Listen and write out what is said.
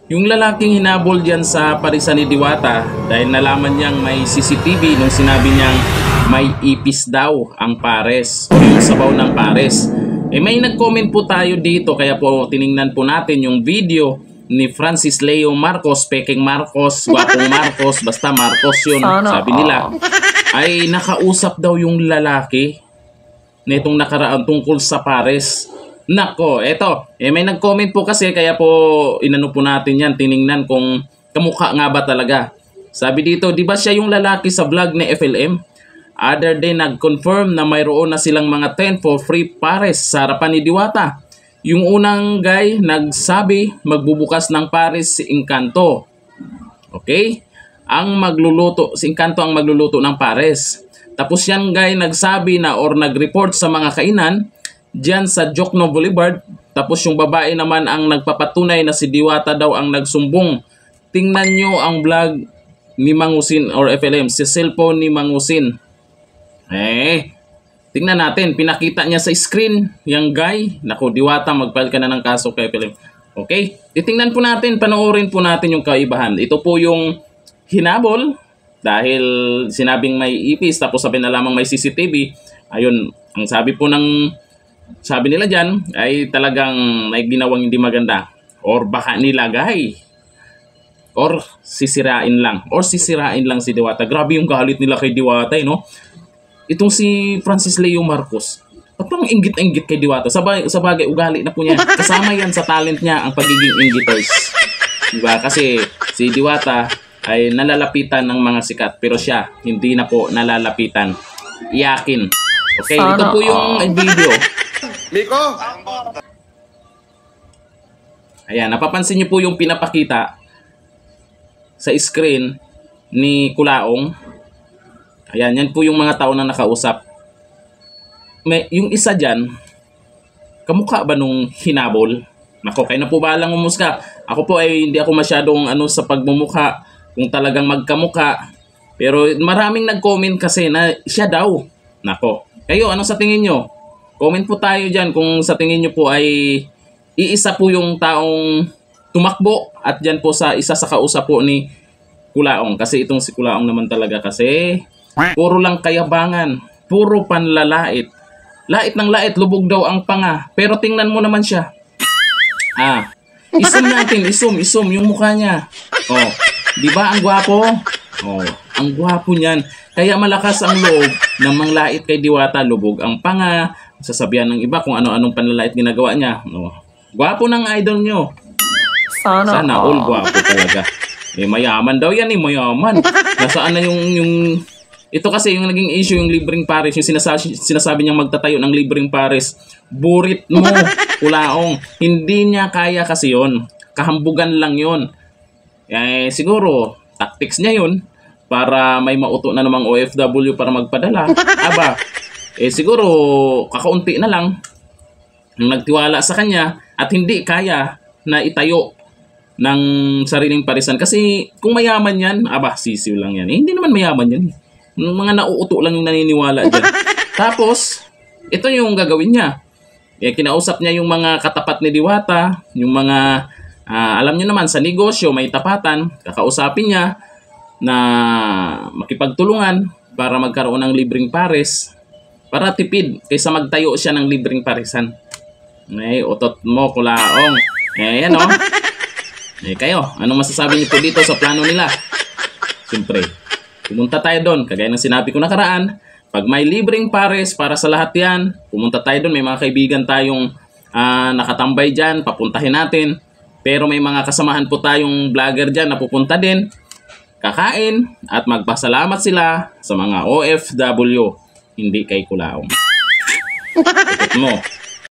Yung lalaking hinabol dyan sa parisan ni Diwata dahil nalaman niyang may CCTV nung sinabi niyang may ipis daw ang pares o yung sabaw ng pares. May nag-comment po tayo dito kaya po tiningnan po natin yung video ni Francis Leo Marcos, Peking Marcos, Gwapong Marcos, basta Marcos yun. Sabi nila ay nakausap daw yung lalaki nitong nakaraan tungkol sa pares. Nako, eto, may nag-comment po kasi kaya po inano po natin yan, tiningnan kung kamukha nga ba talaga. Sabi dito, di ba siya yung lalaki sa vlog ni FLM? Other day nag-confirm na mayroon na silang mga 10 for free pares sa harapan ni Diwata. Yung unang guy nagsabi magbubukas ng pares si Encanto. Okay? Ang magluluto, si Encanto ang magluluto ng pares. Tapos yan guy nagsabi na or nag-report sa mga kainan diyan sa Jokno Boulevard. Tapos yung babae naman ang nagpapatunay na si Diwata daw ang nagsumbong. Tingnan nyo ang vlog ni Mangusin or FLM, si cellphone ni Mangusin. Tingnan natin, pinakita niya sa screen yung guy. Naku, Diwata, mag-file ka na ng kaso kay FLM. Okay, titingnan po natin, panoorin po natin yung kaibahan. Ito po yung hinabol dahil sinabing may ipis tapos sabi na lamang may CCTV. Ayun, ang sabi po ng sabi nila dyan ay talagang may ginawang hindi maganda or baka nilagay or sisirain lang si Diwata. Grabe yung galit nila kay Diwata, no? Itong si Francis Leo Marcos, parang inggit-inggit kay Diwata. Sa bagay ugali na po niya. Kasama yan sa talent niya ang pagiging inggiters, diba? Kasi si Diwata ay nalalapitan ng mga sikat pero siya hindi na po nalalapitan. Iyakin. Okay, ito po yung video. Miko! Ayan, napapansin niyo po yung pinapakita sa screen ni Kulaong. Ayan, yan po yung mga tao na nakausap. Yung isa dyan, kamukha ba nung hinabol? Nako, kayo na po balang umusga. Ako po ay hindi ako masyadong sa pagmumukha kung talagang magkamukha. Pero maraming nag-comment kasi na siya daw. Nako, kayo, ano sa tingin nyo? Comment po tayo dyan kung sa tingin nyo po ay iisa po yung taong tumakbo at dyan po sa isa sa kausap po ni Kulaong. Kasi itong si Kulaong naman talaga kasi puro lang kayabangan, puro panlalait. Lait ng lait, lubog daw ang panga. Pero tingnan mo naman siya. Isum natin, isum yung mukha niya. Oh, di ba ang gwapo? Oh, ang gwapo niyan. Kaya malakas ang loob ng manglait kay Diwata, lubog ang panga. Sasabihan ng iba kung ano-anong panlalait ginagawa niya. Oh, gwapo ng idol nyo. Sana all gwapo talaga. Mayaman daw yan, mayaman. Nasaan na yung ito kasi yung naging issue, yung libreng pares, yung sinasabi niyang magtatayo ng libreng pares. Burit mo, Kulaong. Hindi niya kaya kasi yon. Kahambugan lang yon. Siguro, tactics niya yon para may mauto na namang OFW para magpadala. Siguro, kakaunti na lang nung nagtiwala sa kanya at hindi kaya na itayo ng sariling parisan. Kasi kung mayaman yan, sisiw lang yan. Hindi naman mayaman yan. Mga nauuto lang yung naniniwala dyan. Tapos, ito yung gagawin niya. Kinausap niya yung mga katapat ni Diwata, yung mga, alam niyo naman, sa negosyo, may tapatan. Kakausapin niya na makipagtulungan para magkaroon ng libreng pares. Para tipid, kaysa magtayo siya ng libreng parisan. Utot mo, Kulaong. Yan o. Kayo, anong masasabi niyo po dito sa plano nila? Siyempre, pumunta tayo doon. Kagaya ng sinabi ko nakaraan, pag may libreng pares para sa lahat yan, pumunta tayo doon. May mga kaibigan tayong nakatambay dyan, papuntahin natin. Pero may mga kasamahan po tayong vlogger dyan na pupunta din, kakain, at magpasalamat sila sa mga OFW, hindi kay Kulaong. Utot mo.